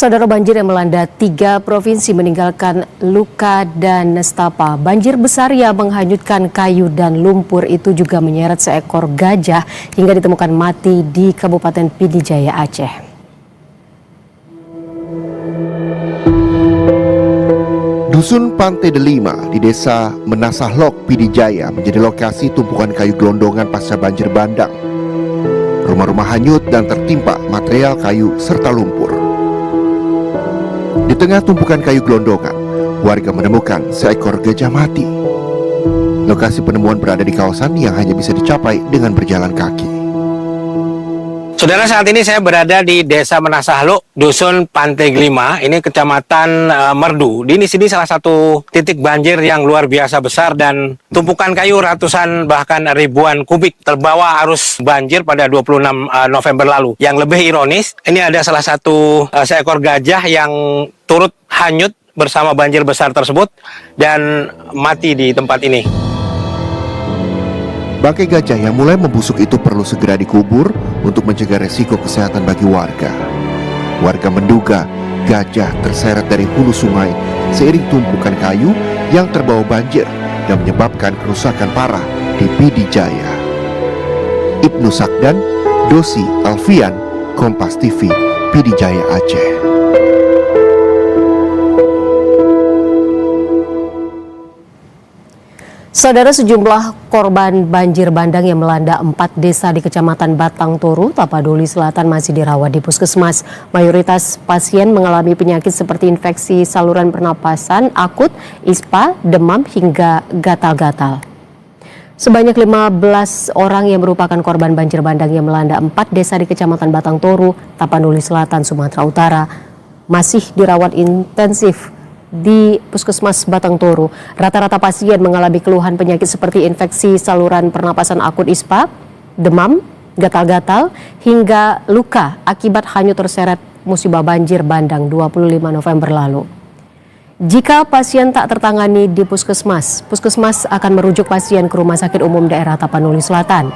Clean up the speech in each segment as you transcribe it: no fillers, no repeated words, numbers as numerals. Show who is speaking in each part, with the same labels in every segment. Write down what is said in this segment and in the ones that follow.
Speaker 1: Saudara, banjir yang melanda 3 provinsi meninggalkan luka dan nestapa. Banjir besar yang menghanyutkan kayu dan lumpur itu juga menyeret seekor gajah hingga ditemukan mati di Kabupaten Pidi Jaya, Aceh.
Speaker 2: Dusun Pantai Delima di Desa Menasahlok, Pidi Jaya menjadi lokasi tumpukan kayu gelondongan pasca banjir bandang. Rumah-rumah hanyut dan tertimpa material kayu serta lumpur. Di tengah tumpukan kayu gelondongan, warga menemukan seekor gajah mati. Lokasi penemuan berada di kawasan yang hanya bisa dicapai dengan berjalan kaki.
Speaker 3: Saudara, saat ini saya berada di Desa Menasahlok, Dusun Pantai Delima, ini Kecamatan Merdu. Di sini salah satu titik banjir yang luar biasa besar dan tumpukan kayu ratusan bahkan ribuan kubik terbawa arus banjir pada 26 November lalu. Yang lebih ironis, ini ada salah satu seekor gajah yang turut hanyut bersama banjir besar tersebut dan mati di tempat ini.
Speaker 2: Bangkai gajah yang mulai membusuk itu perlu segera dikubur untuk mencegah resiko kesehatan bagi warga. Warga menduga gajah terseret dari hulu sungai seiring tumpukan kayu yang terbawa banjir dan menyebabkan kerusakan parah di Pidi Jaya. Ibnu Sakdan, Dosi Alfian, Kompas TV, Pidi Jaya, Aceh.
Speaker 1: Saudara, sejumlah korban banjir bandang yang melanda 4 desa di Kecamatan Batang Toru, Tapaduli Selatan masih dirawat di puskesmas. Mayoritas pasien mengalami penyakit seperti infeksi saluran pernapasan akut, ISPA, demam hingga gatal-gatal. Sebanyak 15 orang yang merupakan korban banjir bandang yang melanda 4 desa di Kecamatan Batang Toru, Tapanuli Selatan, Sumatera Utara masih dirawat intensif di Puskesmas Batang Toru. Rata-rata pasien mengalami keluhan penyakit seperti infeksi saluran pernapasan akut ISPA, demam, gatal-gatal, hingga luka akibat hanyut terseret musibah banjir bandang 25 November lalu. Jika pasien tak tertangani di puskesmas akan merujuk pasien ke Rumah Sakit Umum Daerah Tapanuli Selatan.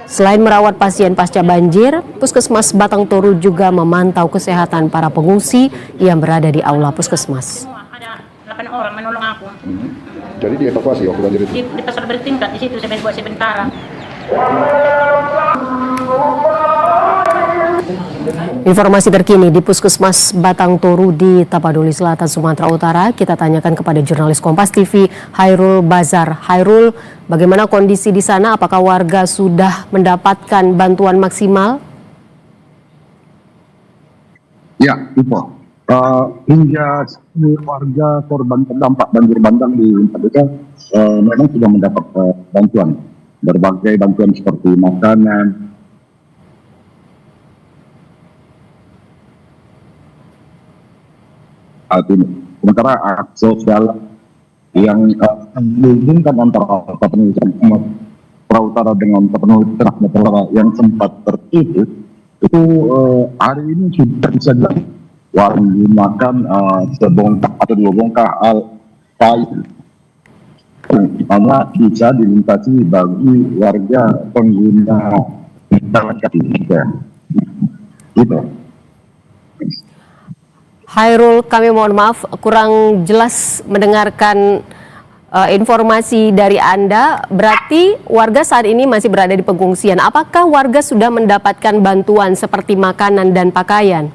Speaker 1: Selain merawat pasien pasca banjir, Puskesmas Batang Toru juga memantau kesehatan para pengungsi yang berada di aula puskesmas.
Speaker 4: 8 orang menolong aku.
Speaker 5: Jadi dievakuasi waktu banjir itu?
Speaker 4: Di pasar bertingkat, di situ saya buat sementara.
Speaker 1: Informasi terkini di Puskesmas Batang Toru di Tapaduli Selatan, Sumatera Utara, kita tanyakan kepada jurnalis Kompas TV Hairul Bazar. Hairul, bagaimana kondisi di sana? Apakah warga sudah mendapatkan bantuan maksimal?
Speaker 5: Ya, Ipo. Hingga warga korban terdampak banjir bandang di 4 desa memang sudah mendapat bantuan. Berbagai bantuan seperti makanan, sementara akses sosial yang menghubungkan antara Tapanuli Sumatera Utara dengan Tapanuli Tengah Sumatera Utara yang sempat tertutup itu hari ini sudah bisa menggunakan sebongkah atau 2 bongkah kayu karena bisa dilintasi bagi warga pengguna jalan kaki. Gitu.
Speaker 1: Hairul, kami mohon maaf kurang jelas mendengarkan informasi dari Anda. Berarti warga saat ini masih berada di pengungsian. Apakah warga sudah mendapatkan bantuan seperti makanan dan pakaian?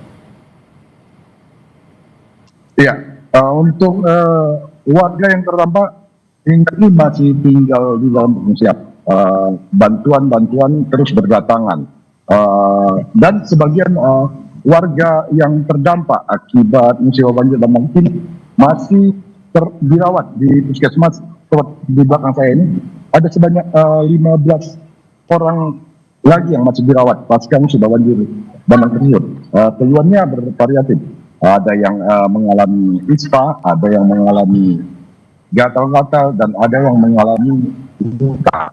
Speaker 5: Iya, untuk warga yang terdampak hingga ini masih tinggal di dalam pengungsian. Bantuan-bantuan terus berdatangan dan sebagian warga yang terdampak akibat musibah banjir bandang ini masih dirawat di puskesmas di belakang saya ini. Ada sebanyak 15 orang lagi yang masih dirawat pasca musibah banjir bandang tersebut. Keluhannya bervariatif. Ada yang mengalami ISPA, ada yang mengalami gatal-gatal, dan ada yang mengalami luka.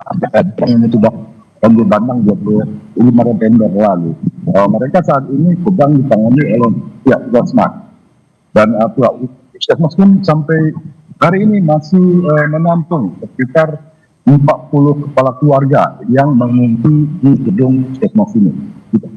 Speaker 5: Ini sudah banjir bandang 25 November lalu. Mereka saat ini sedang ditangani oleh pihak puskesmas. Dan pihak puskesmas pun sampai hari ini masih menampung sekitar 40 kepala keluarga yang mengungsi di gedung puskesmas ini. Gitu.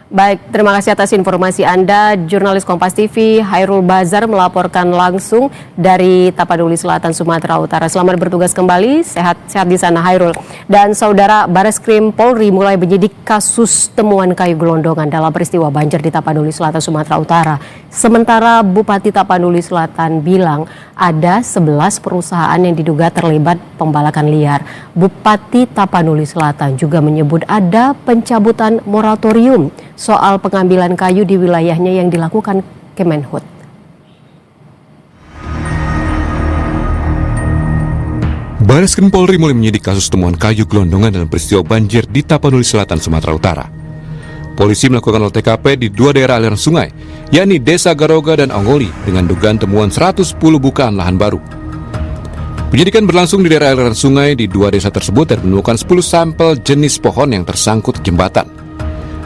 Speaker 1: Baik, terima kasih atas informasi Anda. Jurnalis Kompas TV Hairul Bazar melaporkan langsung dari Tapanuli Selatan, Sumatera Utara. Selamat bertugas kembali, sehat-sehat di sana Hairul. Dan saudara, Bareskrim Polri mulai menyidik kasus temuan kayu gelondongan dalam peristiwa banjir di Tapanuli Selatan, Sumatera Utara. Sementara Bupati Tapanuli Selatan bilang ada 11 perusahaan yang diduga terlibat pembalakan liar. Bupati Tapanuli Selatan juga menyebut ada pencabutan moratorium soal pengambilan kayu di wilayahnya yang dilakukan Kemenhut.
Speaker 6: Bareskrim Polri mulai menyidik kasus temuan kayu gelondongan dalam peristiwa banjir di Tapanuli Selatan, Sumatera Utara. Polisi melakukan olah TKP di 2 daerah aliran sungai, yakni Desa Garoga dan Ongoli, dengan dugaan temuan 110 bukaan lahan baru. Penyidikan berlangsung di daerah aliran sungai di 2 desa tersebut dan menemukan 10 sampel jenis pohon yang tersangkut jembatan.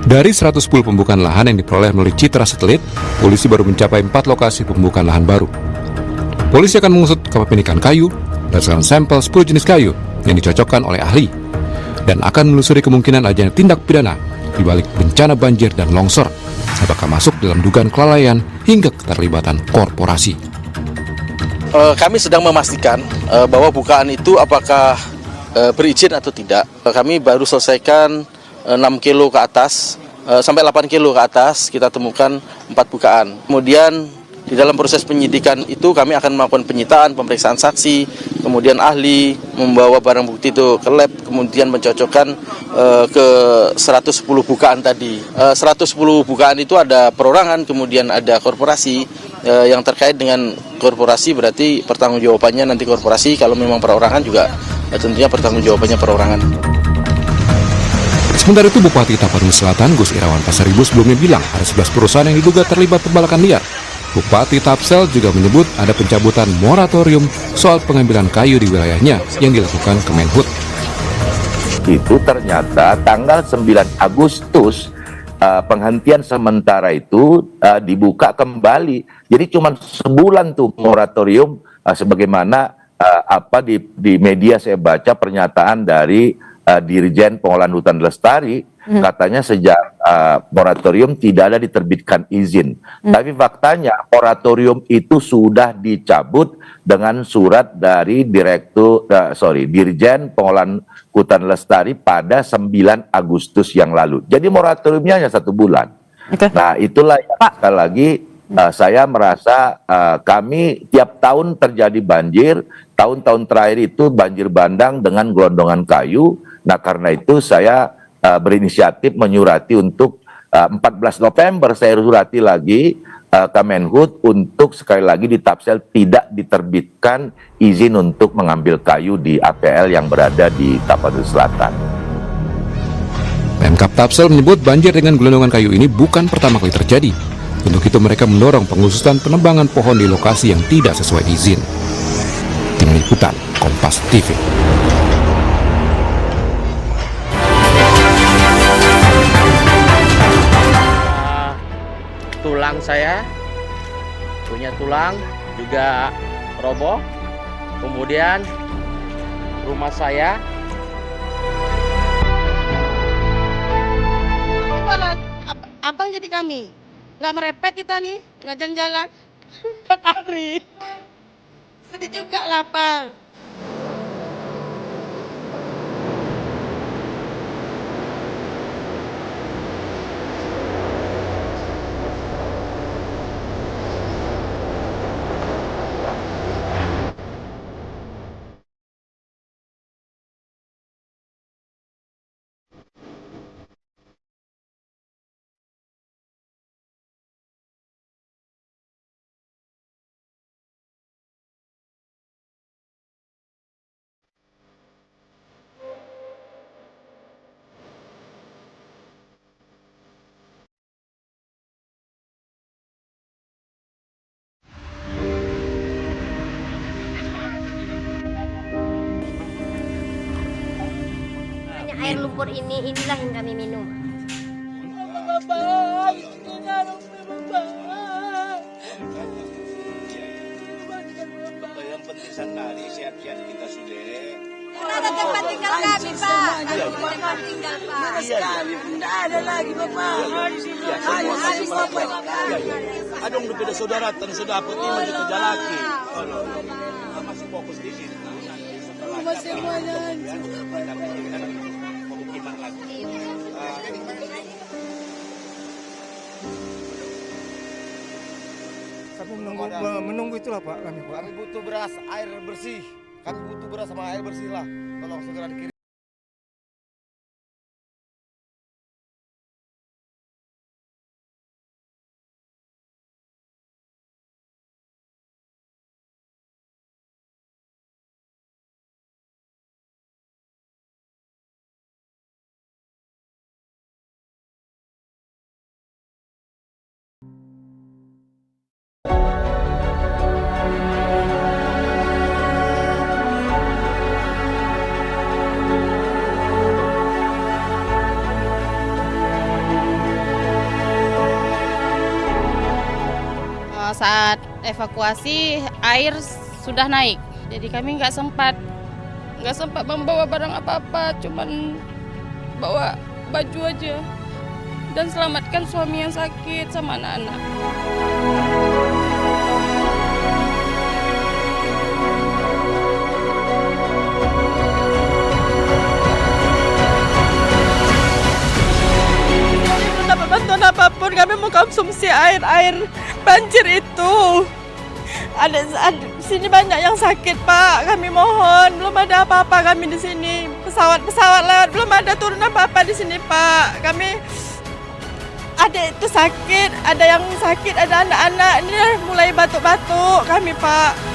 Speaker 6: Dari 110 pembukaan lahan yang diperoleh melalui citra satelit, polisi baru mencapai 4 lokasi pembukaan lahan baru. Polisi akan mengusut kepemilikan kayu berdasarkan sampel 10 jenis kayu yang dicocokkan oleh ahli, dan akan menelusuri kemungkinan adanya tindak pidana di balik bencana banjir dan longsor, apakah masuk dalam dugaan kelalaian hingga keterlibatan korporasi.
Speaker 7: Kami sedang memastikan bahwa bukaan itu apakah berizin atau tidak. Kami baru selesaikan 6 kilo ke atas, sampai 8 kilo ke atas kita temukan 4 bukaan. Kemudian di dalam proses penyidikan itu kami akan melakukan penyitaan, pemeriksaan saksi, kemudian ahli membawa barang bukti itu ke lab, kemudian mencocokkan ke 110 bukaan tadi. 110 bukaan itu ada perorangan, kemudian ada korporasi. Yang terkait dengan korporasi berarti pertanggungjawabannya nanti korporasi, kalau memang perorangan juga tentunya pertanggungjawabannya perorangan.
Speaker 6: Sementara itu, Bupati Tapanuli Selatan Gus Irawan Pasaribu sebelumnya bilang ada 11 perusahaan yang diduga terlibat pembalakan liar. Bupati Tapsel juga menyebut ada pencabutan moratorium soal pengambilan kayu di wilayahnya yang dilakukan Kemenhut.
Speaker 8: Itu ternyata tanggal 9 Agustus penghentian sementara itu dibuka kembali. Jadi cuma sebulan tuh moratorium, sebagaimana di media saya baca pernyataan dari Dirjen Pengolahan Hutan Lestari, katanya sejak moratorium tidak ada diterbitkan izin. Tapi faktanya moratorium itu sudah dicabut dengan surat dari Dirjen Pengolahan Hutan Lestari pada 9 Agustus yang lalu. Jadi moratoriumnya hanya 1 bulan. Okay. Nah, itulah yang sekali lagi saya merasa kami tiap tahun terjadi banjir. Tahun-tahun terakhir itu banjir bandang dengan gelondongan kayu. Nah, karena itu saya berinisiatif menyurati untuk 14 November saya surati lagi Kemenhut untuk sekali lagi di Tapsel tidak diterbitkan izin untuk mengambil kayu di APL yang berada di Tapanuli Selatan.
Speaker 6: Pemkab Tapsel menyebut banjir dengan gelondongan kayu ini bukan pertama kali terjadi. Untuk itu mereka mendorong pengusutan penebangan pohon di lokasi yang tidak sesuai izin. Tim Liputan Kompas TV.
Speaker 9: Tulang saya punya tulang juga roboh, kemudian rumah saya
Speaker 10: abang jadi kami nggak merepet kita nih, nggak jalan-jalan 4 hari sedih juga lapar.
Speaker 11: Air lumpur inilah yang kami minum.
Speaker 12: Yang penting sanari sehat-sehat kita sudah.
Speaker 11: tempat tinggal kami, Pak. Tempat tinggal, Pak.
Speaker 12: Tidak ada lagi, Bapak. Habis, Bapak. Adong daripada saudara, tanah saudara putih maju ke jalaki. Masih fokus di sini. Rumah semuanya pemukiman lagi.
Speaker 13: Kami menunggu itulah Pak, kami butuh beras, air bersih. Kami butuh beras sama air bersih lah. Tolong segera dikirim.
Speaker 10: Saat evakuasi air sudah naik, jadi kami nggak sempat membawa barang apa-apa, cuman bawa baju aja dan selamatkan suami yang sakit sama anak-anak. Kami belum dapat bantuan apapun, kami mau konsumsi air banjir itu. Ada sini banyak yang sakit, Pak. Kami mohon, belum ada apa-apa kami di sini. Pesawat lewat, belum ada turun apa-apa di sini, Pak. Kami ada itu sakit, ada yang sakit, ada anak-anak. Ini mulai batuk-batuk kami, Pak.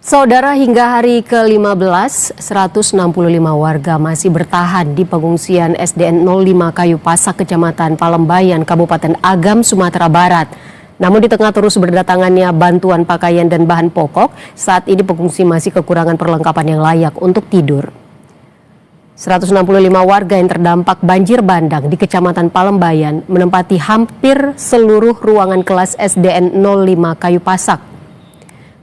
Speaker 1: Saudara, hingga hari ke-15, 165 warga masih bertahan di pengungsian SDN 05 Kayu Pasak, Kecamatan Palembayan, Kabupaten Agam, Sumatera Barat. Namun di tengah terus berdatangannya bantuan pakaian dan bahan pokok, saat ini pengungsi masih kekurangan perlengkapan yang layak untuk tidur. 165 warga yang terdampak banjir bandang di Kecamatan Palembayan menempati hampir seluruh ruangan kelas SDN 05 Kayu Pasak.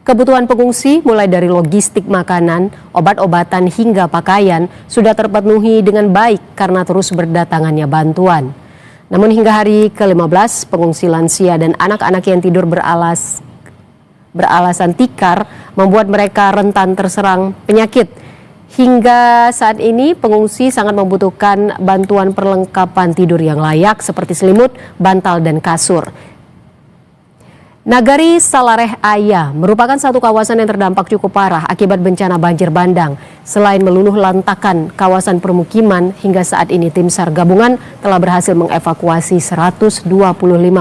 Speaker 1: Kebutuhan pengungsi mulai dari logistik makanan, obat-obatan hingga pakaian sudah terpenuhi dengan baik karena terus berdatangannya bantuan. Namun hingga hari ke-15, pengungsi lansia dan anak-anak yang tidur beralasan tikar membuat mereka rentan terserang penyakit. Hingga saat ini pengungsi sangat membutuhkan bantuan perlengkapan tidur yang layak seperti selimut, bantal, dan kasur. Nagari Salareh Aya merupakan satu kawasan yang terdampak cukup parah akibat bencana banjir bandang. Selain meluluh lantakan kawasan permukiman, hingga saat ini tim SAR gabungan telah berhasil mengevakuasi 125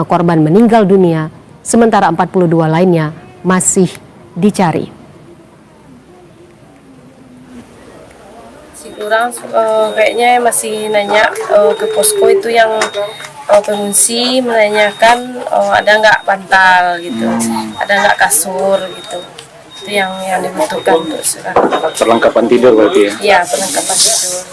Speaker 1: korban meninggal dunia, sementara 42 lainnya masih dicari.
Speaker 10: Orang kayaknya masih nanya ke posko itu yang pengungsi, menanyakan ada nggak bantal gitu, ada nggak kasur gitu, itu yang dibutuhkan untuk sekarang.
Speaker 3: Perlengkapan tidur berarti ya?
Speaker 10: Iya, perlengkapan tidur.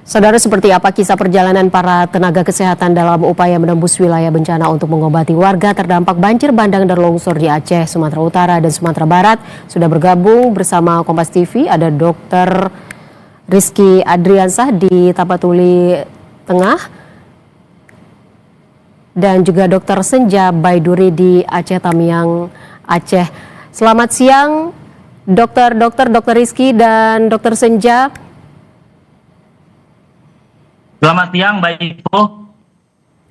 Speaker 1: Saudara, seperti apa kisah perjalanan para tenaga kesehatan dalam upaya menembus wilayah bencana untuk mengobati warga terdampak banjir bandang dan longsor di Aceh, Sumatera Utara, dan Sumatera Barat? Sudah bergabung bersama Kompas TV, ada Dr. Rizky Adriansah di Tapatuli Tengah. dan juga Dr. Senja Baiduri di Aceh Tamiang, Aceh. Selamat siang, Dr. Rizky dan Dr. Senja.
Speaker 14: Selamat siang, Mbak Ivo.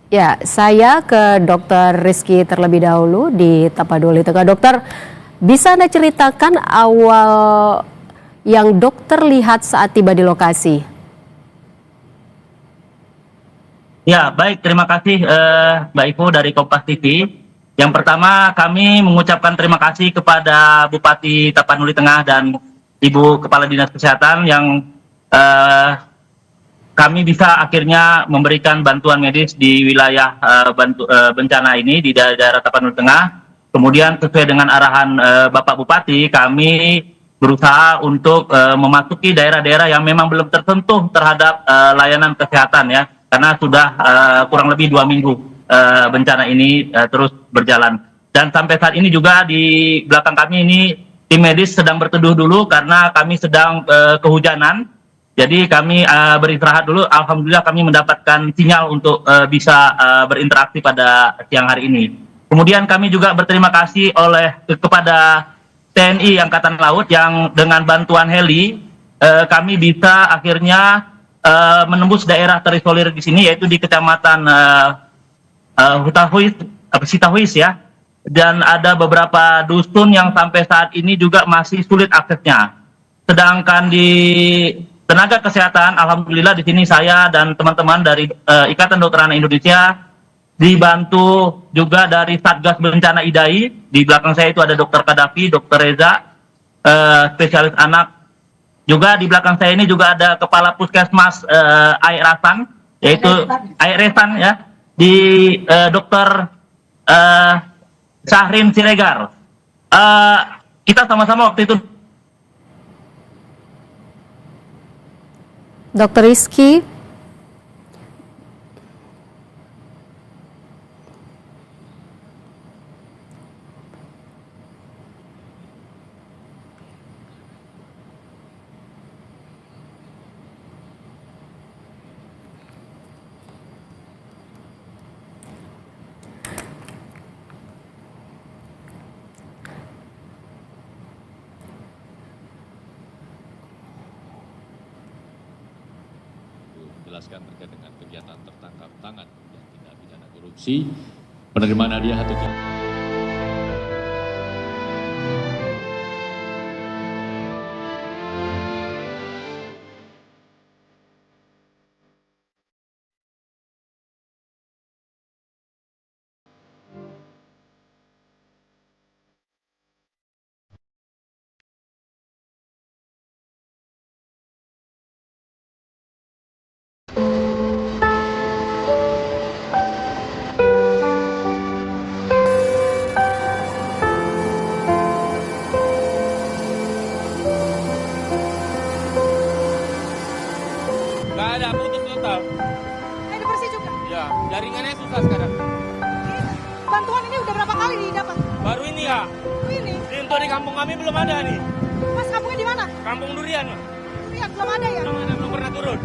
Speaker 1: Ya, saya ke Dr. Rizky terlebih dahulu di Tapaduli Tengah. Dokter, bisa Anda ceritakan awal yang dokter lihat saat tiba di lokasi?
Speaker 14: Ya, baik. Terima kasih Mbak Ivo dari Kompas TV. Yang pertama, kami mengucapkan terima kasih kepada Bupati Tapanuli Tengah dan Ibu Kepala Dinas Kesehatan yang kami bisa akhirnya memberikan bantuan medis di wilayah bencana ini di daerah Tapanuli Tengah. Kemudian sesuai dengan arahan Bapak Bupati, kami berusaha untuk memasuki daerah-daerah yang memang belum tersentuh terhadap layanan kesehatan ya, karena sudah kurang lebih 2 minggu bencana ini terus berjalan. Dan sampai saat ini juga di belakang kami ini tim medis sedang berteduh dulu karena kami sedang kehujanan. Jadi kami beristirahat dulu. Alhamdulillah kami mendapatkan sinyal untuk bisa berinteraksi pada siang hari ini. Kemudian kami juga berterima kasih kepada TNI Angkatan Laut yang dengan bantuan heli kami bisa akhirnya menembus daerah terisolir di sini, yaitu di Kecamatan Sitahuis ya. Dan ada beberapa dusun yang sampai saat ini juga masih sulit aksesnya. Sedangkan di tenaga kesehatan, alhamdulillah di sini saya dan teman-teman dari Ikatan Dokter Anak Indonesia dibantu juga dari Satgas Bencana IDAI. Di belakang saya itu ada Dr. Kadafi, Dr. Reza, spesialis anak. Juga di belakang saya ini juga ada Kepala Puskesmas Airasan, yaitu Airesan ya, di Dr. Syahrin Siregar. Kita sama-sama waktu itu.
Speaker 1: Dr. Rizky.
Speaker 15: Menjelaskan terkait dengan kegiatan tertangkap tangan dan tindak pidana korupsi, penerimaan hadiah atau
Speaker 12: Nggak ada, putus total.
Speaker 11: Air bersih juga.
Speaker 12: Ya, jaringannya susah sekarang.
Speaker 11: Bantuan ini udah berapa kali didapat?
Speaker 12: Baru ini ya.
Speaker 11: Ini.
Speaker 12: Untuk di kampung kami belum ada nih.
Speaker 11: Mas, kampungnya di mana?
Speaker 12: Kampung Durian.
Speaker 11: Durian belum ada ya?
Speaker 12: Belum pernah turun.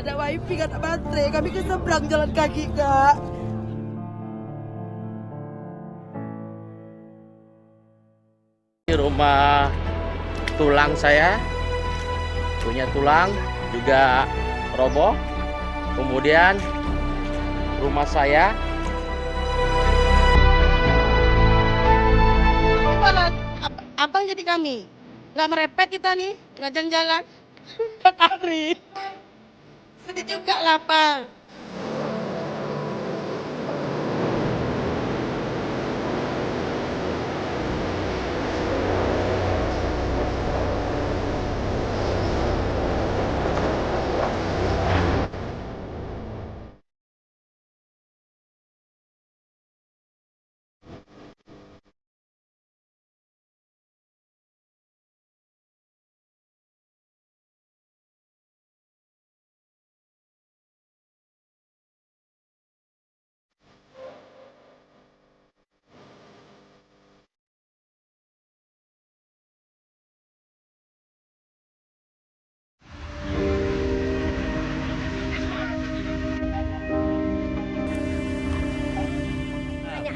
Speaker 10: ada wifi, nggak ada baterai. Kami ke seberang jalan kaki, Kak.
Speaker 9: Di rumah tulang saya, punya tulang juga roboh. Kemudian rumah saya
Speaker 10: Apa jadi kami? Nggak merepet kita nih, nggak jalan-jalan. 4 hari. Sedih juga lapar.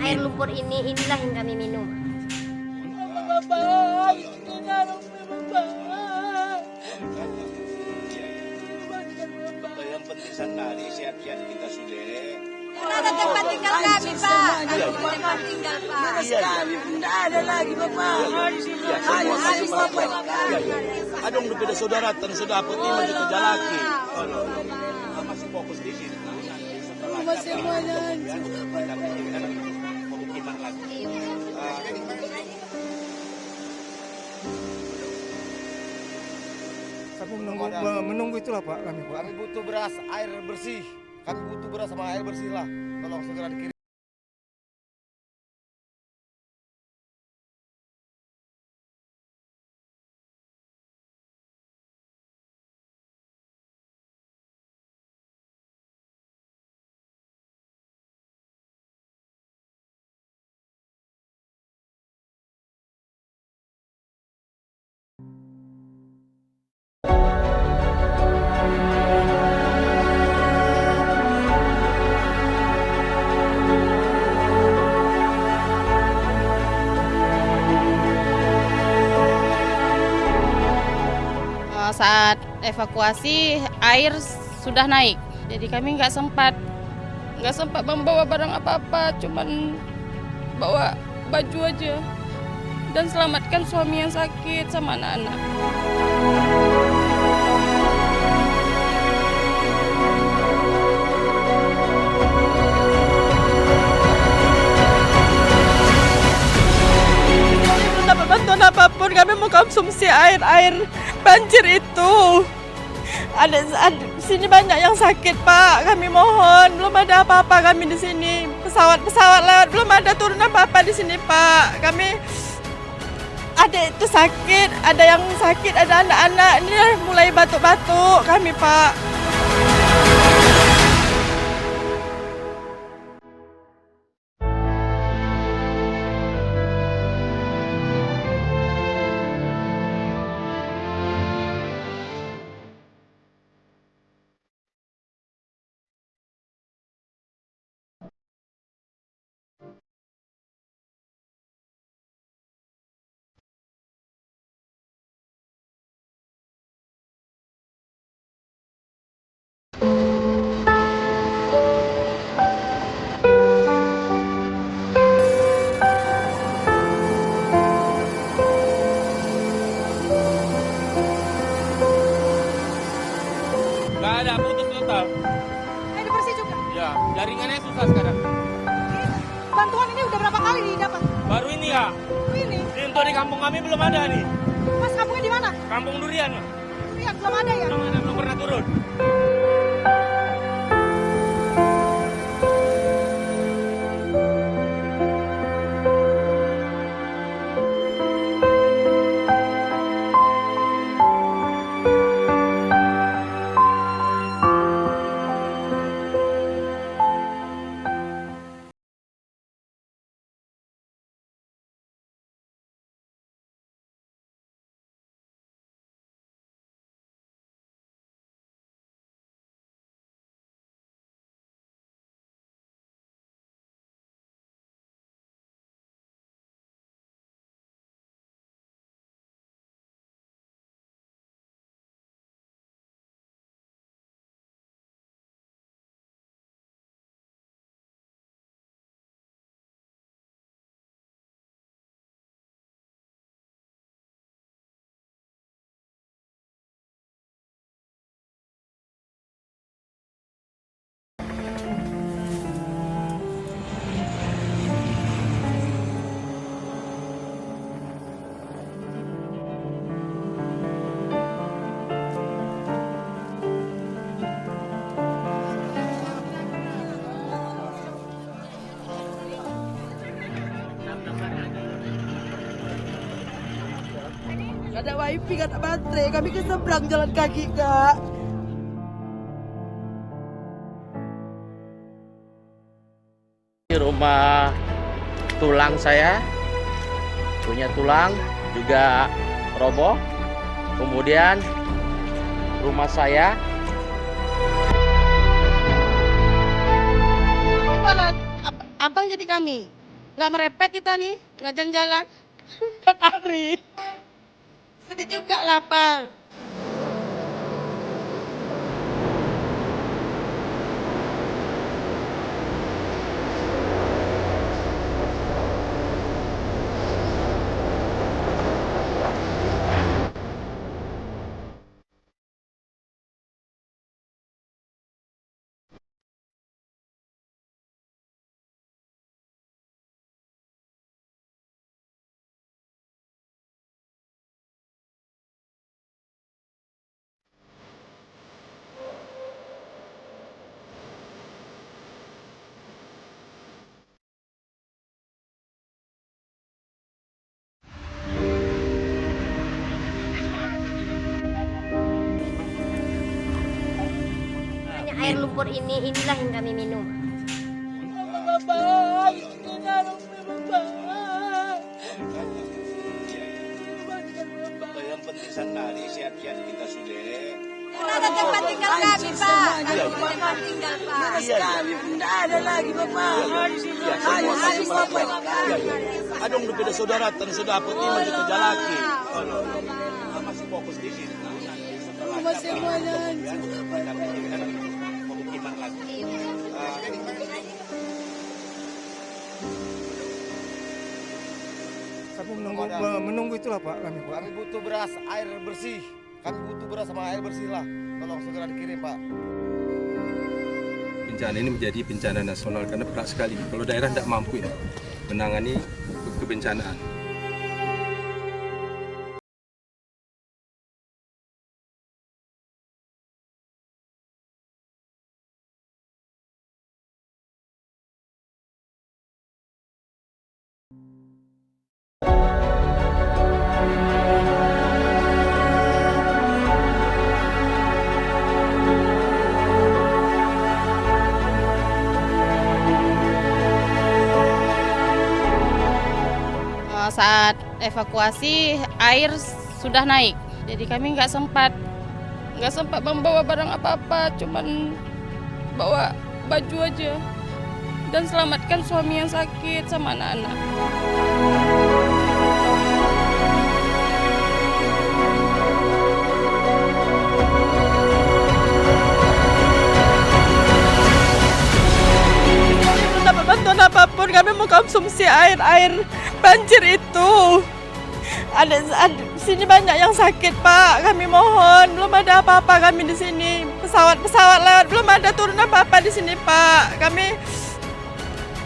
Speaker 11: Air lumpur inilah yang kami minum.
Speaker 12: Yang penting sanari sehat-sehat kita sudah.
Speaker 11: Ada tempat tinggal kami, Pak. Ada tempat tinggal, Pak.
Speaker 12: Tidak ada lagi, Bapak. Ayo, Bapak. Adong beda saudara, tan sudah apa ini kita jalaki. Masih fokus di sini.
Speaker 10: Masih banyak.
Speaker 12: Pemukiman lagi.
Speaker 13: Kami menunggu itulah Pak, kami Pak. Kami butuh beras, air bersih. Kami butuh beras sama air bersih lah. Tolong segera dikirim.
Speaker 10: Saat evakuasi air sudah naik, jadi kami nggak sempat membawa barang apa-apa, cuman bawa baju aja dan selamatkan suami yang sakit sama anak-anak. Kami belum dapat bantuan apapun, kami mau konsumsi air banjir itu. Ada sini banyak yang sakit, Pak. Kami mohon, belum ada apa-apa kami di sini. Pesawat lewat, belum ada turun apa-apa di sini, Pak. Kami ada itu sakit, ada yang sakit, ada anak-anak. Ini mulai batuk-batuk kami, Pak.
Speaker 9: nggak ada, putus total.
Speaker 11: Air bersih juga.
Speaker 9: Ya, jaringannya susah sekarang.
Speaker 11: Bantuan ini udah berapa kali didapat?
Speaker 9: Baru ini ya.
Speaker 11: Ini.
Speaker 9: Untuk di kampung kami belum ada nih.
Speaker 11: Mas, kampungnya di mana?
Speaker 9: Kampung Durian.
Speaker 11: Lihat, belum ada ya?
Speaker 9: Belum pernah turun.
Speaker 10: Nggak ada wifi, nggak ada baterai. Kami ke seberang jalan kaki, Kak.
Speaker 7: Di rumah tulang saya, punya tulang juga roboh. Kemudian rumah saya.
Speaker 10: Abang jadi kami. Nggak merepet kita nih, nggak jalan-jalan. 4 hari. Sedih juga lapar.
Speaker 11: Air lumpur inilah yang kami minum.
Speaker 12: Yang penting santari sehat-sehat kita sudah.
Speaker 11: Ada tempat tinggal kami, Pak. Kami tempat tinggal, Pak.
Speaker 12: Tidak ada lagi, Bapak. Habis Bapak. Adong beda saudara, tan sudah apa ini juga jalaki. Masih fokus di sini.
Speaker 10: Masih banyak.
Speaker 12: Pemukiman lagi.
Speaker 13: Kami menunggu itulah Pak, kami butuh beras, air bersih. Kami butuh beras sama air bersih lah. Tolong segera dikirim Pak.
Speaker 16: Bencana ini menjadi bencana nasional karena berat sekali. Kalau daerah tidak mampu ini menangani kebencanaan.
Speaker 10: Saat evakuasi air sudah naik, jadi kami nggak sempat membawa barang apa-apa, cuman bawa baju aja dan selamatkan suami yang sakit sama anak-anak. Belum dapat bantuan apapun, kami mau konsumsi air banjir itu. Ada sini banyak yang sakit, Pak. Kami mohon, belum ada apa-apa kami di sini. Pesawat lewat, belum ada turun apa-apa di sini, Pak. Kami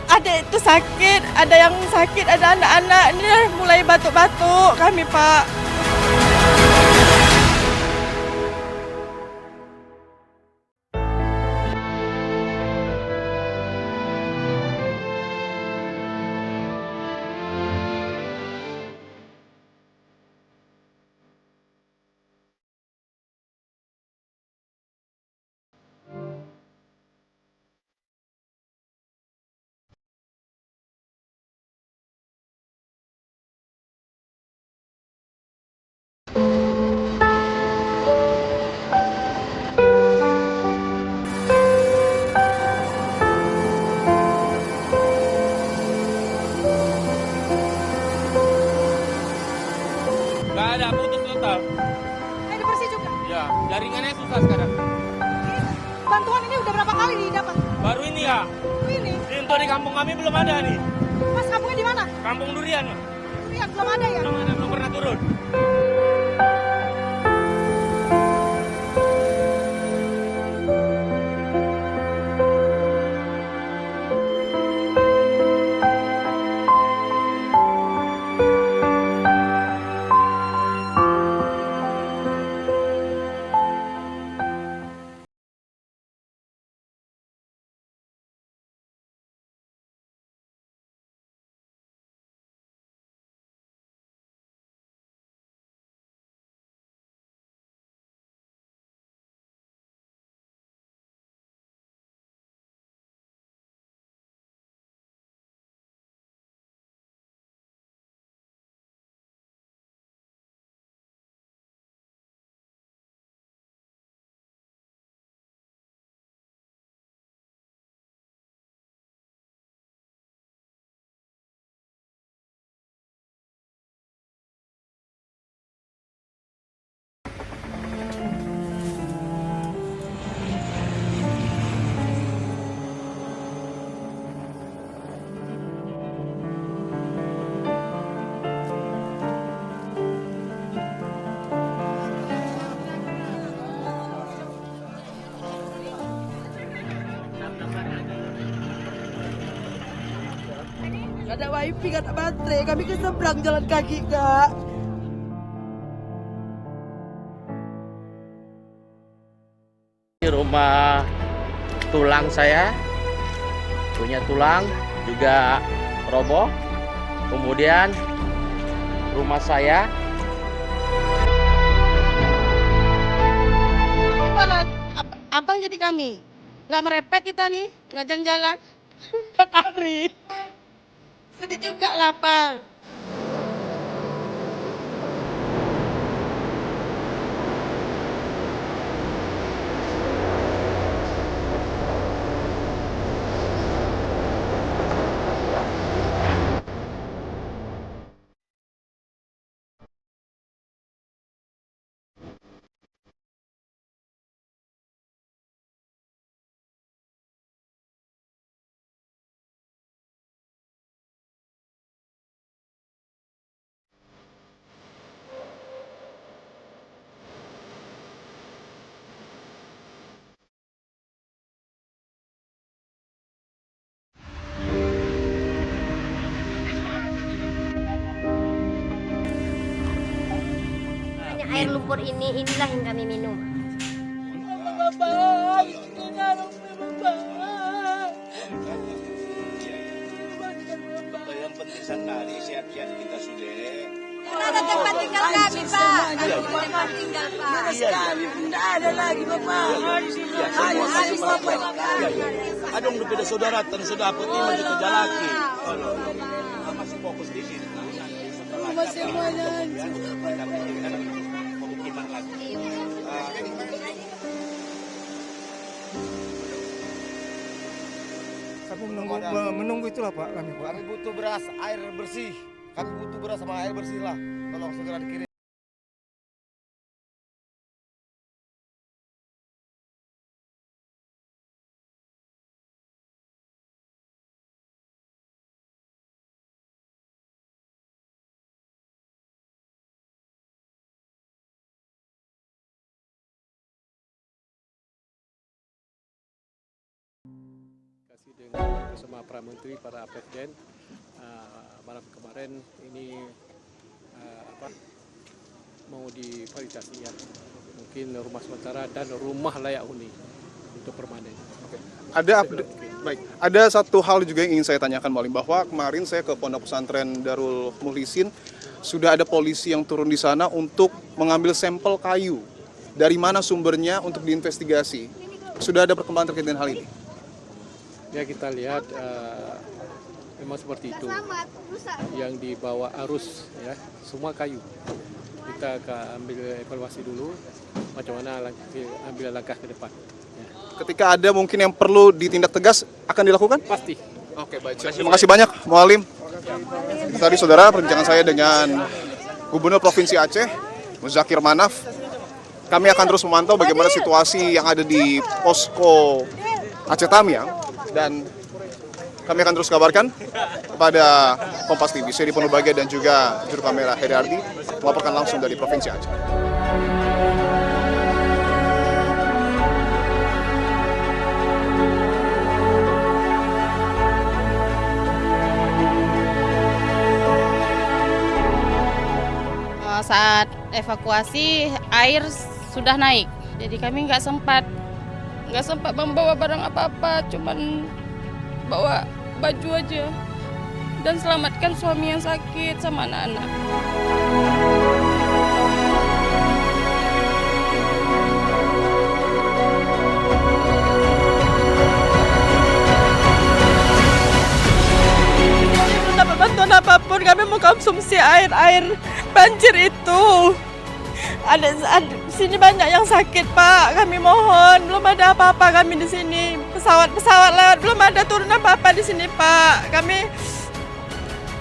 Speaker 10: ada itu sakit, ada yang sakit, ada anak-anak. Ini mulai batuk-batuk kami, Pak.
Speaker 9: Nggak ada, putus total.
Speaker 11: Air bersih juga.
Speaker 9: Ya, jaringannya susah sekarang.
Speaker 11: Bantuan ini udah berapa kali didapat?
Speaker 9: Baru ini ya.
Speaker 11: Ini.
Speaker 9: Untuk di kampung kami belum ada nih.
Speaker 11: Mas, kampungnya di mana?
Speaker 9: Kampung Durian.
Speaker 11: Lihat, belum ada ya?
Speaker 9: Belum ada, belum pernah turun.
Speaker 10: Nggak ada wifi, nggak ada baterai. Kami ke seberang jalan kaki, Kak.
Speaker 17: Di rumah tulang saya, punya tulang juga roboh. Kemudian rumah saya.
Speaker 11: Abang jadi kami nggak merepet kita nih, nggak jalan-jalan. Hari sedih juga lapar. Air lumpur inilah yang kami minum.
Speaker 12: Yang penting sekali sehat-sehat kita sudah.
Speaker 11: Ada tempat tinggal kami, Pak. Ada tempat tinggal, Pak.
Speaker 12: Tidak ada lagi, Bapak. Habis Bapak. Adong udah beda saudara, sudah apa ini maju ke jalaki. Masih fokus di sini.
Speaker 10: Masih semuanya.
Speaker 12: Pemukiman lagi.
Speaker 13: Kami menunggu itulah Pak, kami butuh beras, air bersih. Kami butuh beras sama air bersih lah. Tolong segera dikirim.
Speaker 18: Dengan bersama para menteri, para presiden malam kemarin ini mau difasilitasi ya, mungkin rumah sementara dan rumah layak huni untuk permanen.
Speaker 19: Oke. Ada satu hal juga yang ingin saya tanyakan Mualim, bahwa kemarin saya ke Pondok Pesantren Darul Muhlisin, sudah ada polisi yang turun di sana untuk mengambil sampel kayu. Dari mana sumbernya untuk diinvestigasi? Sudah ada perkembangan terkait dengan hal ini?
Speaker 18: Ya, kita lihat memang seperti itu, yang dibawa arus ya, semua kayu. Kita akan ambil evaluasi dulu macam mana ambil langkah ke depan ya.
Speaker 19: Ketika ada mungkin yang perlu ditindak tegas, akan dilakukan?
Speaker 18: Pasti.
Speaker 19: Oke, baik. Terima kasih banyak Mualim. Tadi saudara, perbincangan saya dengan Gubernur Provinsi Aceh Muzakir Manaf. Kami akan terus memantau bagaimana situasi yang ada di posko Aceh Tamiang, dan kami akan terus kabarkan kepada Kompas TV. Saya Dipenuh Bahagia dan juga juru kamera Heri Ardi melaporkan langsung dari Provinsi Aceh.
Speaker 20: Saat evakuasi air sudah naik, jadi kami nggak sempat membawa barang apa-apa, cuman bawa baju aja dan selamatkan suami yang sakit sama anak-anak.
Speaker 10: Dapat bantuan apapun, kami mau konsumsi air banjir itu. Ada sini banyak yang sakit, Pak. Kami mohon, belum ada apa-apa kami di sini. Pesawat lewat, belum ada turun apa-apa di sini, Pak. Kami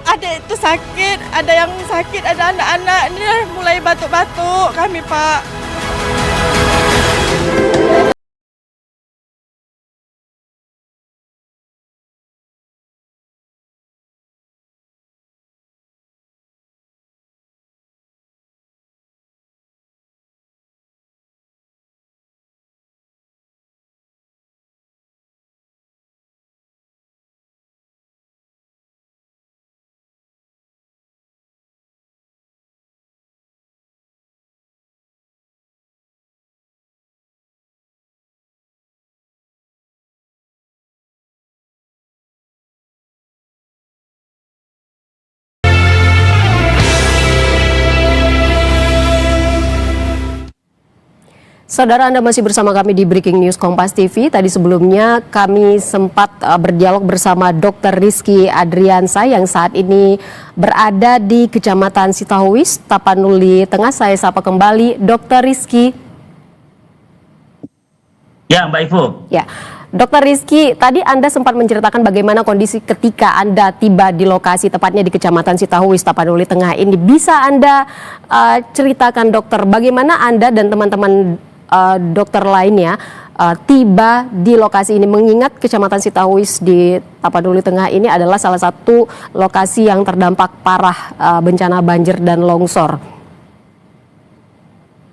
Speaker 10: ada itu sakit, ada yang sakit, ada anak-anak. Ini mulai batuk-batuk kami, Pak.
Speaker 1: Saudara, Anda masih bersama kami di Breaking News Kompas TV. Tadi sebelumnya kami sempat berdialog bersama Dr. Rizky Adriansa yang saat ini berada di Kecamatan Sitahuis, Tapanuli Tengah. Saya sapa kembali Dr. Rizky.
Speaker 14: Ya, Mbak Ivo.
Speaker 1: Ya, Dr. Rizky, tadi Anda sempat menceritakan bagaimana kondisi ketika Anda tiba di lokasi, tepatnya di Kecamatan Sitahuis, Tapanuli Tengah ini. Bisa Anda ceritakan, dokter, bagaimana Anda dan teman-teman dokter lainnya tiba di lokasi ini, mengingat Kecamatan Sitahuis di Tapanuli Tengah ini adalah salah satu lokasi yang terdampak parah bencana banjir dan longsor.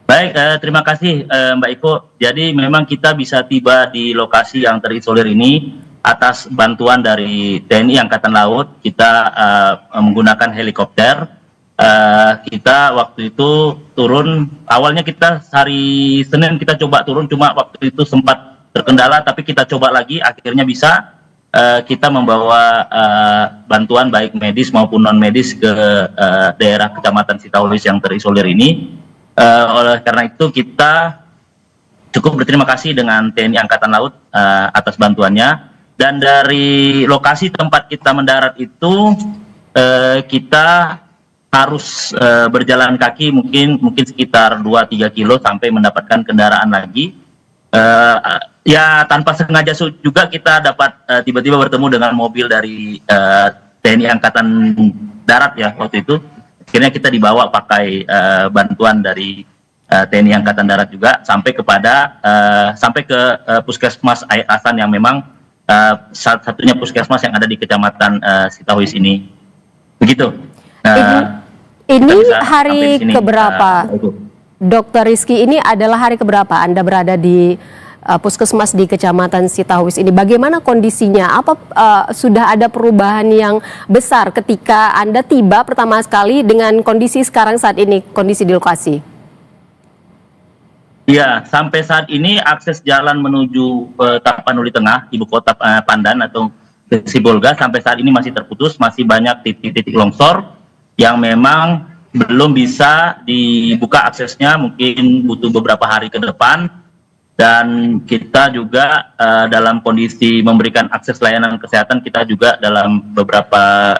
Speaker 14: Baik, terima kasih Mbak Iko. Jadi memang kita bisa tiba di lokasi yang terisolir ini atas bantuan dari TNI Angkatan Laut. Kita menggunakan helikopter. Kita waktu itu turun, awalnya kita hari Senin kita coba turun, cuma waktu itu sempat terkendala, tapi kita coba lagi, akhirnya bisa. Kita membawa bantuan baik medis maupun non medis ke daerah Kecamatan Sitahuis yang terisolir ini. Oleh karena itu kita cukup berterima kasih dengan TNI Angkatan Laut atas bantuannya. Dan dari lokasi tempat kita mendarat itu kita harus berjalan kaki mungkin sekitar 2-3 kilo sampai mendapatkan kendaraan lagi. Ya tanpa sengaja juga kita dapat tiba-tiba bertemu dengan mobil dari TNI Angkatan Darat ya waktu itu. Akhirnya kita dibawa pakai bantuan dari TNI Angkatan Darat juga sampai ke Puskesmas Air Hasan yang memang satu-satunya puskesmas yang ada di Kecamatan Sitahuis ini. Begitu.
Speaker 1: Ini hari keberapa, Dr. Rizky? Ini adalah hari keberapa Anda berada di puskesmas di Kecamatan Sitahuis ini? Bagaimana kondisinya? Apa sudah ada perubahan yang besar ketika Anda tiba pertama sekali dengan kondisi sekarang saat ini, kondisi di lokasi?
Speaker 14: Ya, sampai saat ini akses jalan menuju Tapanuli Tengah, ibu kota Pandan atau Sibolga, sampai saat ini masih terputus, masih banyak titik-titik longsor yang memang belum bisa dibuka aksesnya, mungkin butuh beberapa hari ke depan. Dan kita juga dalam kondisi memberikan akses layanan kesehatan, kita juga dalam beberapa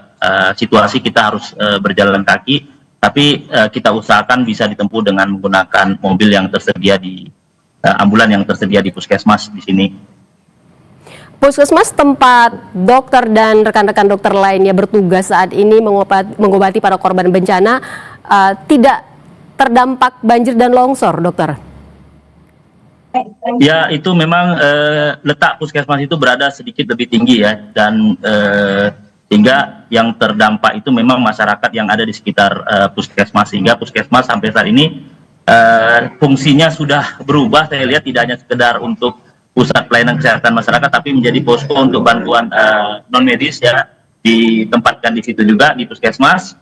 Speaker 14: situasi kita harus berjalan kaki, tapi kita usahakan bisa ditempuh dengan menggunakan mobil yang tersedia di ambulan yang tersedia di puskesmas di sini.
Speaker 1: Puskesmas tempat dokter dan rekan-rekan dokter lainnya bertugas saat ini mengobati para korban bencana tidak terdampak banjir dan longsor, dokter?
Speaker 14: Ya, itu memang letak puskesmas itu berada sedikit lebih tinggi ya, dan sehingga yang terdampak itu memang masyarakat yang ada di sekitar puskesmas, sehingga puskesmas sampai saat ini fungsinya sudah berubah. Saya lihat tidak hanya sekedar untuk pusat pelayanan kesehatan masyarakat, tapi menjadi posko untuk bantuan non medis ya, ditempatkan di situ juga di puskesmas.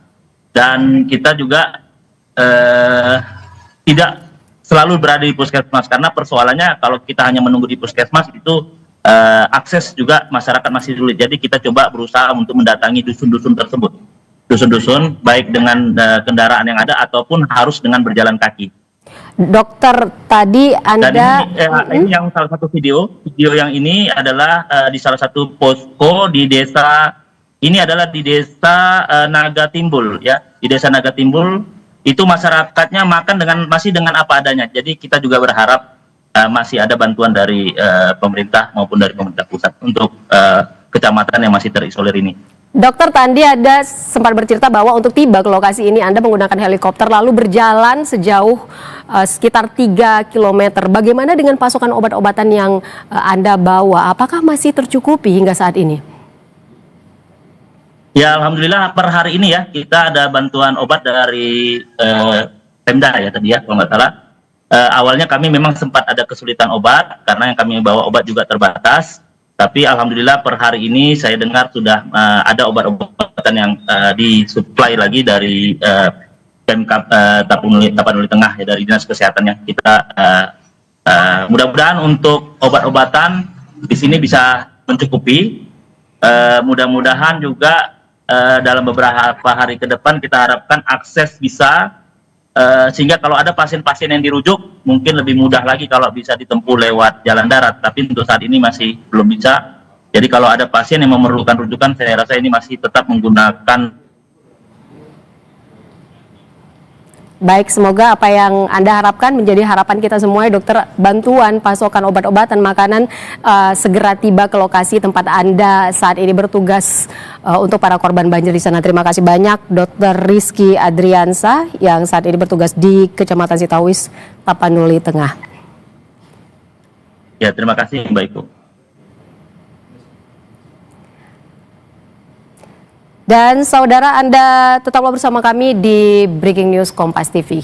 Speaker 14: Dan kita juga tidak selalu berada di puskesmas, karena persoalannya kalau kita hanya menunggu di puskesmas itu akses juga masyarakat masih sulit. Jadi kita coba berusaha untuk mendatangi dusun-dusun tersebut, dusun-dusun baik dengan kendaraan yang ada ataupun harus dengan berjalan kaki.
Speaker 1: Dokter, tadi Anda...
Speaker 14: Dan ini yang salah satu video yang ini adalah di salah satu posko di desa, ini adalah di desa Naga Timbul ya, di desa Naga Timbul itu masyarakatnya makan masih dengan apa adanya. Jadi kita juga berharap masih ada bantuan dari pemerintah maupun dari pemerintah pusat untuk kecamatan yang masih terisolir ini.
Speaker 1: Dokter, tadi ada sempat bercerita bahwa untuk tiba ke lokasi ini Anda menggunakan helikopter lalu berjalan sejauh sekitar 3 km. Bagaimana dengan pasokan obat-obatan yang Anda bawa? Apakah masih tercukupi hingga saat ini?
Speaker 14: Ya, alhamdulillah per hari ini ya kita ada bantuan obat dari Pemda ya tadi ya kalau nggak salah. Awalnya kami memang sempat ada kesulitan obat karena yang kami bawa obat juga terbatas. Tapi alhamdulillah per hari ini saya dengar sudah ada obat-obatan yang disuplai lagi dari Pemkab Tapanuli Tengah ya, dari Dinas Kesehatannya. Kita mudah-mudahan untuk obat-obatan di sini bisa mencukupi. Mudah-mudahan juga dalam beberapa hari ke depan kita harapkan akses bisa sehingga kalau ada pasien-pasien yang dirujuk mungkin lebih mudah lagi kalau bisa ditempuh lewat jalan darat, tapi untuk saat ini masih belum bisa. Jadi kalau ada pasien yang memerlukan rujukan, saya rasa ini masih tetap menggunakan.
Speaker 1: Baik, semoga apa yang Anda harapkan menjadi harapan kita semua, dokter. Bantuan pasokan obat-obatan, makanan segera tiba ke lokasi tempat Anda saat ini bertugas untuk para korban banjir di sana. Terima kasih banyak, Dr. Rizky Adriansa yang saat ini bertugas di Kecamatan Sitawis, Tapanuli Tengah.
Speaker 14: Ya, terima kasih Mbak Iko.
Speaker 1: Dan saudara, Anda tetaplah bersama kami di Breaking News Kompas TV.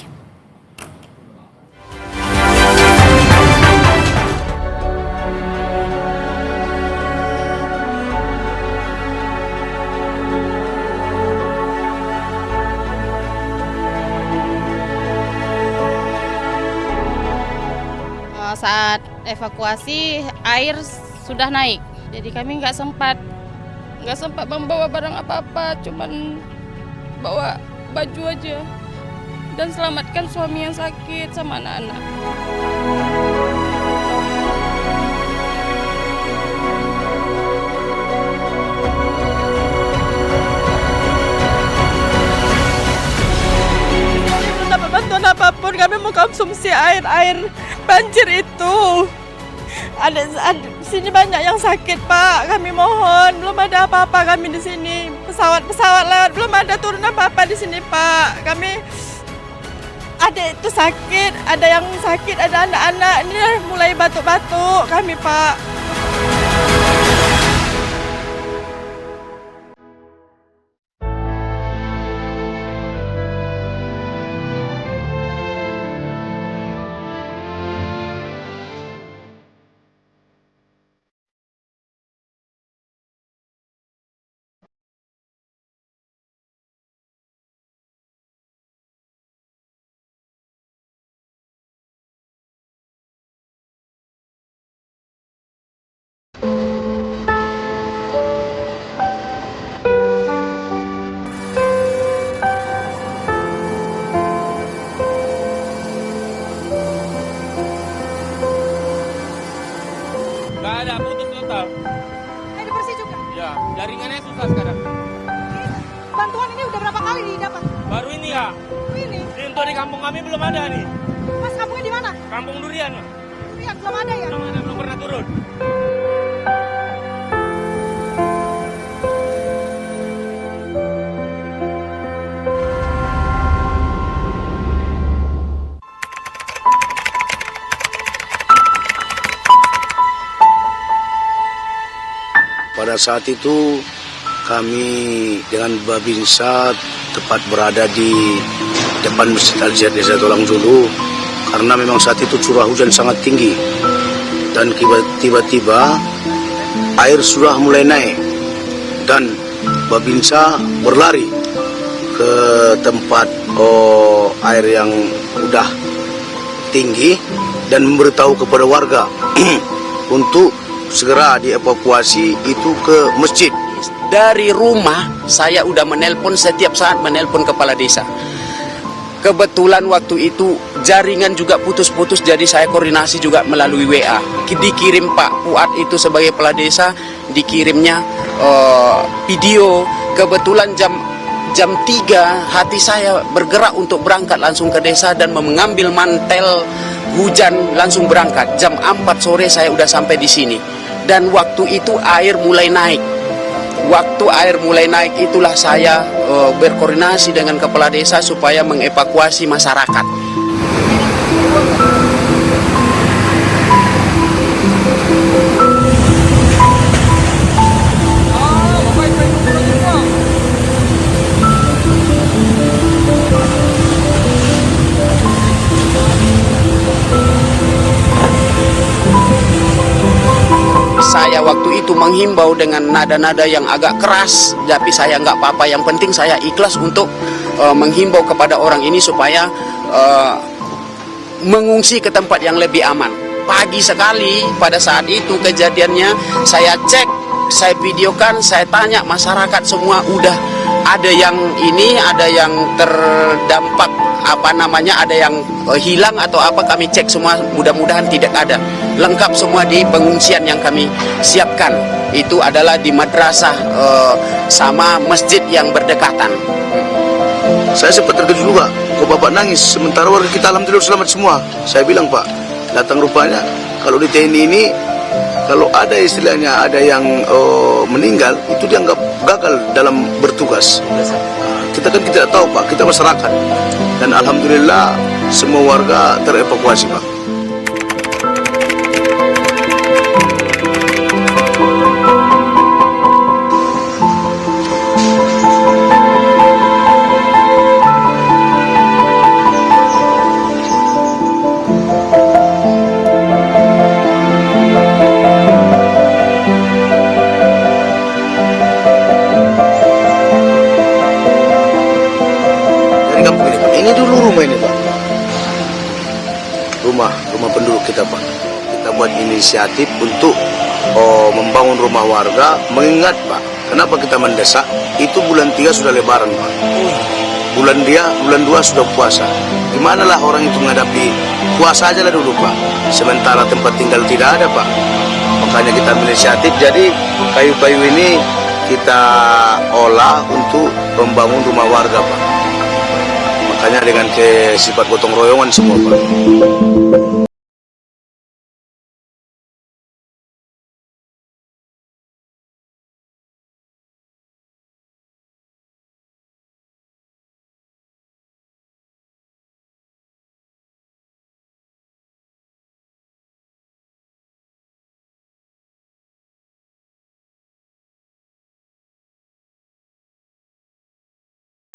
Speaker 20: Saat evakuasi air sudah naik, jadi kami nggak sempat membawa barang apa-apa, cuman bawa baju aja dan selamatkan suami yang sakit sama anak-anak.
Speaker 10: Belum dapat bantuan apapun, kami mau konsumsi air banjir itu. Ada sini banyak yang sakit, Pak. Kami mohon, belum ada apa-apa kami di sini. Pesawat lewat, belum ada turun apa-apa di sini, Pak. Kami ada itu sakit, ada yang sakit, ada anak-anak. Ini mulai batuk-batuk kami, Pak.
Speaker 9: Nggak ada, putus total.
Speaker 11: Air bersih juga.
Speaker 9: Ya, jaringannya susah sekarang.
Speaker 11: Bantuan ini udah berapa kali didapat?
Speaker 9: Baru ini ya.
Speaker 11: Ini.
Speaker 9: Untuk di kampung kami belum ada nih.
Speaker 11: Mas, kampungnya di mana?
Speaker 9: Kampung Durian.
Speaker 11: Durian, belum ada ya?
Speaker 9: Belum pernah turun.
Speaker 12: Pada saat itu kami dengan Babinsa tepat berada di depan Masjid Al-Jihad Desa Tulangjulu karena memang saat itu curah hujan sangat tinggi dan tiba-tiba air sudah mulai naik dan Babinsa berlari ke tempat air yang udah tinggi dan memberitahu kepada warga untuk segera dievakuasi itu ke masjid.
Speaker 21: Dari rumah saya udah menelpon, setiap saat menelpon kepala desa. Kebetulan waktu itu jaringan juga putus-putus, jadi saya koordinasi juga melalui WA. Dikirim Pak Fuad itu sebagai kepala desa, dikirimnya video. Kebetulan jam 3 hati saya bergerak untuk berangkat langsung ke desa dan mengambil mantel hujan langsung berangkat. Jam 4 sore saya udah sampai di sini. Dan waktu itu air mulai naik. Waktu air mulai naik itulah saya berkoordinasi dengan kepala desa supaya mengevakuasi masyarakat. Saya waktu itu menghimbau dengan nada-nada yang agak keras, tapi saya nggak apa-apa. Yang penting saya ikhlas untuk menghimbau kepada orang ini supaya mengungsi ke tempat yang lebih aman. Pagi sekali pada saat itu kejadiannya, saya cek, saya videokan, saya tanya masyarakat semua udah ada yang ini, ada yang terdampak ada yang hilang atau apa, kami cek semua, mudah-mudahan tidak ada. Lengkap semua di pengungsian yang kami siapkan. Itu adalah di madrasah sama masjid yang berdekatan.
Speaker 12: Saya sempat terkejut juga, kok Bapak nangis, sementara warga kita alhamdulillah selamat semua. Saya bilang, Pak, datang rupanya kalau di TNI ini, kalau ada istilahnya ada yang meninggal, itu dianggap gagal dalam bertugas. Kita kan tidak tahu, Pak, kita masyarakat. Dan alhamdulillah semua warga terevakuasi, Pak. Ini dulu rumah ini, Pak. Rumah penduduk kita, Pak. Kita buat inisiatif untuk membangun rumah warga, mengingat, Pak, kenapa kita mendesak? Itu bulan 3 sudah lebaran, Pak. Bulan 2 sudah puasa. Gimana lah orang itu menghadapi puasa aja lah dulu, Pak. Sementara tempat tinggal tidak ada, Pak. Makanya kita ambil inisiatif, jadi kayu-kayu ini kita olah untuk membangun rumah warga, Pak. Makanya dengan sifat gotong royongan semua, Pak.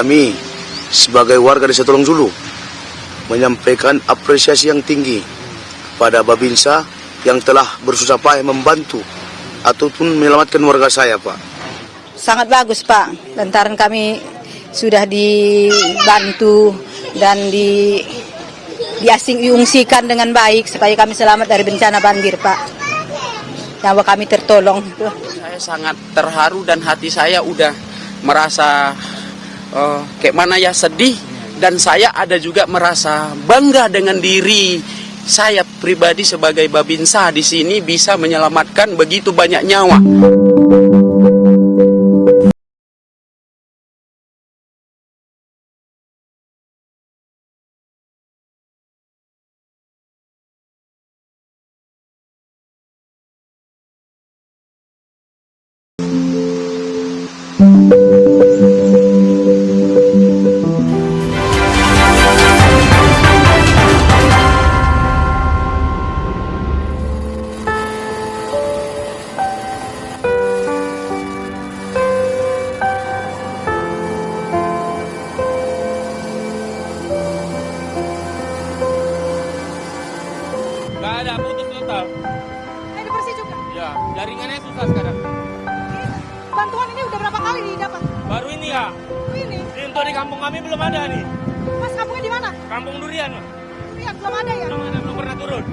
Speaker 12: Kami sebagai warga Desa Tulungjulu menyampaikan apresiasi yang tinggi kepada Babinsa yang telah bersusah payah membantu ataupun menyelamatkan warga saya, Pak.
Speaker 2: Sangat bagus, Pak. Lantaran kami sudah dibantu dan diungsikan dengan baik supaya kami selamat dari bencana banjir, Pak. Nyawa kami tertolong.
Speaker 21: Saya sangat terharu dan hati saya udah merasa kayak mana ya, sedih, dan saya ada juga merasa bangga dengan diri saya pribadi sebagai Babinsa di sini bisa menyelamatkan begitu banyak nyawa.
Speaker 9: Nggak ada, putus total.
Speaker 11: Ini bersih juga.
Speaker 9: Ya, jaringannya susah sekarang.
Speaker 11: Bantuan ini udah berapa kali didapat?
Speaker 9: Baru ini ya.
Speaker 11: Ini.
Speaker 9: Untuk di kampung kami belum ada nih.
Speaker 11: Mas, kampungnya di mana?
Speaker 9: Kampung Durian.
Speaker 11: Durian belum ada ya?
Speaker 9: Belum pernah turun.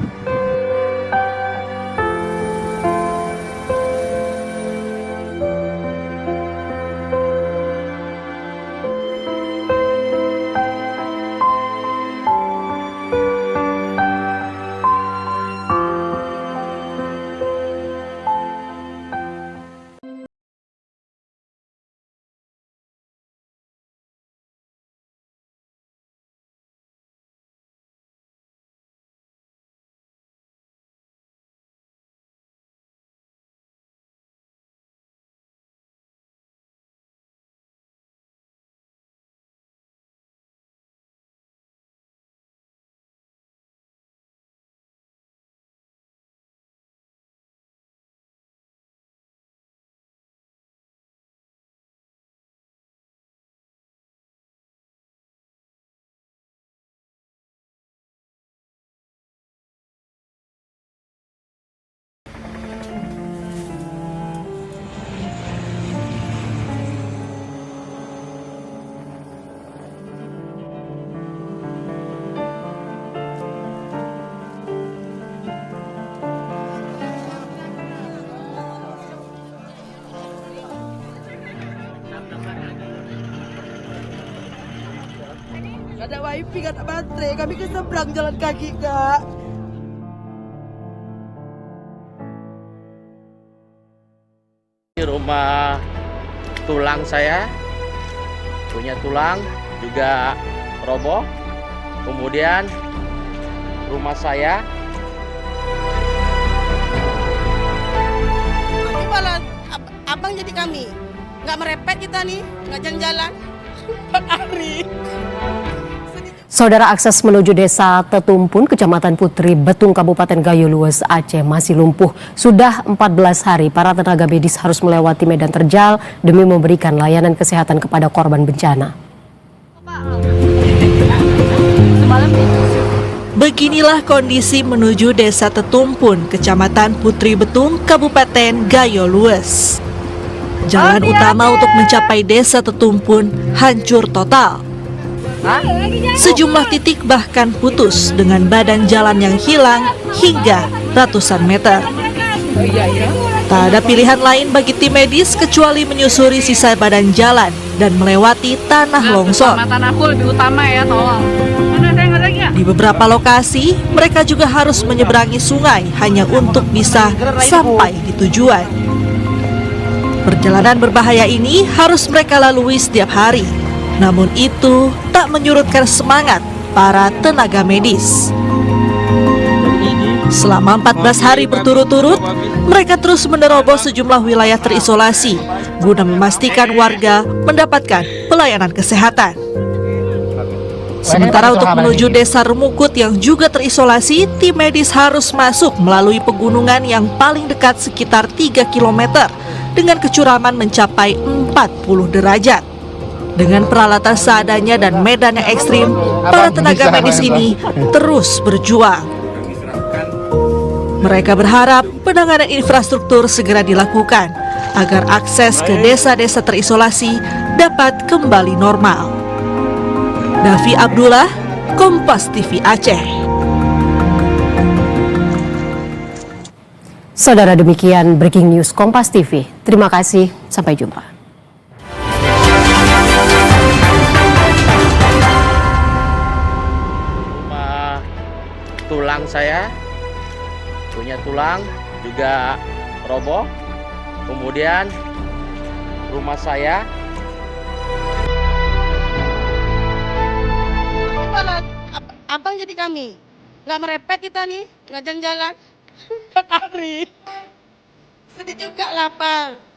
Speaker 10: Gak ada wifi, gak ada baterai. Kami ke seberang jalan kaki, Kak.
Speaker 17: Di rumah tulang saya, punya tulang juga roboh. Kemudian rumah saya.
Speaker 10: Nanti malah abang jadi kami. Nggak merepet kita nih, nggak jalan-jalan. 4 hari.
Speaker 1: Saudara, akses menuju desa Tetumpun, Kecamatan Putri Betung, Kabupaten Gayo Lues, Aceh masih lumpuh. Sudah 14 hari para tenaga medis harus melewati medan terjal demi memberikan layanan kesehatan kepada korban bencana.
Speaker 4: Beginilah kondisi menuju desa Tetumpun, Kecamatan Putri Betung, Kabupaten Gayo Lues. Jalan utama untuk mencapai desa Tetumpun hancur total. Sejumlah titik bahkan putus dengan badan jalan yang hilang hingga ratusan meter. Tak ada pilihan lain bagi tim medis kecuali menyusuri sisa badan jalan dan melewati tanah longsor. Di beberapa lokasi, mereka juga harus menyeberangi sungai hanya untuk bisa sampai di tujuan. Perjalanan berbahaya ini harus mereka lalui setiap hari. Namun itu tak menyurutkan semangat para tenaga medis. Selama 14 hari berturut-turut, mereka terus menerobos sejumlah wilayah terisolasi guna memastikan warga mendapatkan pelayanan kesehatan. Sementara untuk menuju desa Remukut yang juga terisolasi, tim medis harus masuk melalui pegunungan yang paling dekat sekitar 3 km dengan kecuraman mencapai 40 derajat. Dengan peralatan seadanya dan medan yang ekstrim, para tenaga medis ini terus berjuang. Mereka berharap penanganan infrastruktur segera dilakukan agar akses ke desa-desa terisolasi dapat kembali normal. Davi Abdullah, Kompas TV Aceh.
Speaker 1: Saudara, demikian Breaking News Kompas TV. Terima kasih, sampai jumpa.
Speaker 17: Tulang saya, punya tulang juga roboh. Kemudian rumah saya.
Speaker 10: Abang jadi kami. Nggak merepet kita nih, nggak jalan-jalan. 4 hari. Sedih juga lapar.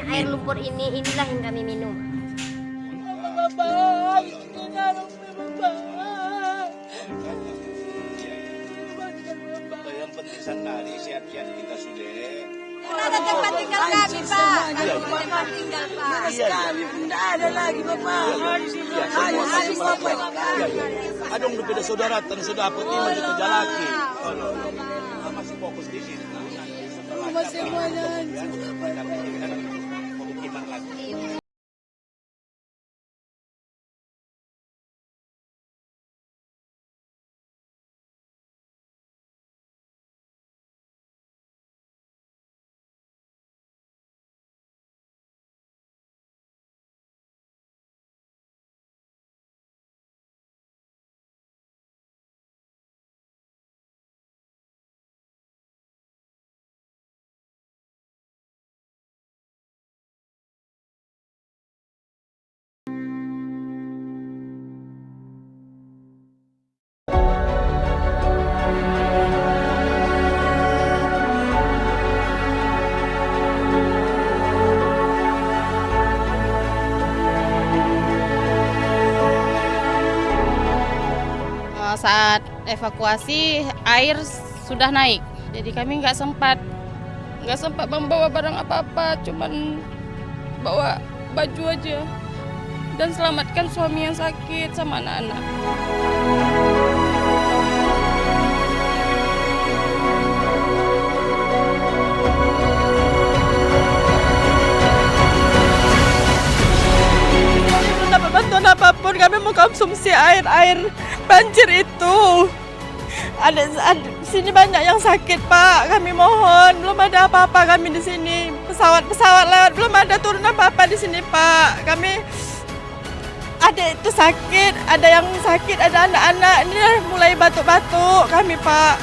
Speaker 11: Air lumpur inilah yang kami minum.
Speaker 12: Yang penting sanari sehat-sehat kita sudah.
Speaker 11: Ada tempat tinggal kami, Pak. Ada tempat tinggal, Pak.
Speaker 12: Tidak ada lagi, Bapak. Ada yang berbeda saudara, dan sudah apa ini kita jalaki. Masih fokus di sini.
Speaker 10: Masih banyak.
Speaker 20: evakuasi air sudah naik. Jadi kami nggak sempat membawa barang apa-apa, cuman bawa baju aja dan selamatkan suami yang sakit sama anak-anak.
Speaker 10: Dapat bantuan apapun, kami mau konsumsi air banjir itu. Ada sini banyak yang sakit Pak, kami mohon, belum ada apa-apa kami di sini. Pesawat lewat, belum ada turun apa-apa di sini Pak. Kami ada itu sakit, ada yang sakit, ada anak-anak, ini mulai batuk-batuk kami Pak.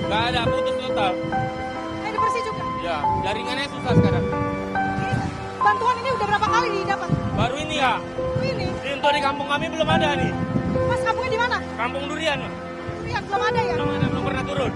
Speaker 9: Nggak ada, putus total.
Speaker 11: Air bersih juga.
Speaker 9: Ya, jaringannya susah sekarang.
Speaker 11: Bantuan ini udah berapa kali didapat?
Speaker 9: Baru ini ya.
Speaker 11: Ini.
Speaker 9: Untuk di kampung kami belum ada nih.
Speaker 11: Mas kampungnya di mana?
Speaker 9: Kampung Durian.
Speaker 11: Durian belum ada ya?
Speaker 9: Belum pernah turun.